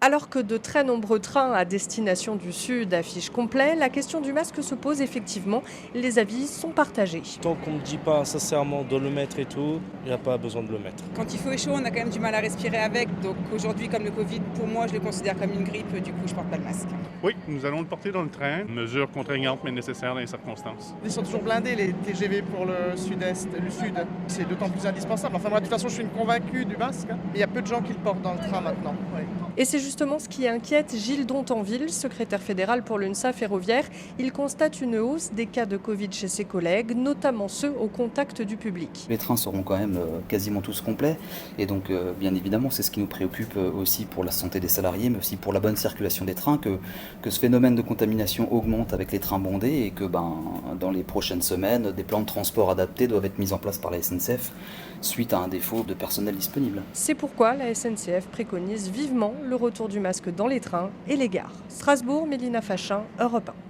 Alors que de très nombreux trains à destination du Sud affichent complet, la question du masque se pose effectivement. Les avis sont partagés. Tant qu'on ne dit pas sincèrement de le mettre et tout, il n'y a pas besoin de le mettre. Quand il fait chaud, on a quand même du mal à respirer avec. Donc aujourd'hui, comme le Covid, pour moi, je le considère comme une grippe. Du coup, je porte pas le masque. Oui, nous allons le porter dans le train. Mesure contraignante mais nécessaire dans les circonstances. Ils sont toujours blindés les TGV pour le sud-est, le sud. C'est d'autant plus indispensable. Enfin moi de toute façon je suis une convaincue du masque. Mais il y a peu de gens qui le portent dans le train maintenant. Ouais. Et c'est justement ce qui inquiète Gilles Dontanville, secrétaire fédéral pour l'UNSA ferroviaire. Il constate une hausse des cas de Covid chez ses collègues, notamment ceux au contact du public. Les trains seront quand même quasiment tous complets et donc bien évidemment c'est ce qui nous préoccupe aussi pour la santé des salariés mais aussi pour la bonne circulation des trains que ce phénomène de contamination augmente avec les trains bondés et que dans les prochaines semaines des plans de transport adaptés doivent être mis en place par la SNCF suite à un défaut de personnel disponible. C'est pourquoi la SNCF préconise vivement le retour du masque dans les trains et les gares. Strasbourg, Mélina Fachin, Europe 1.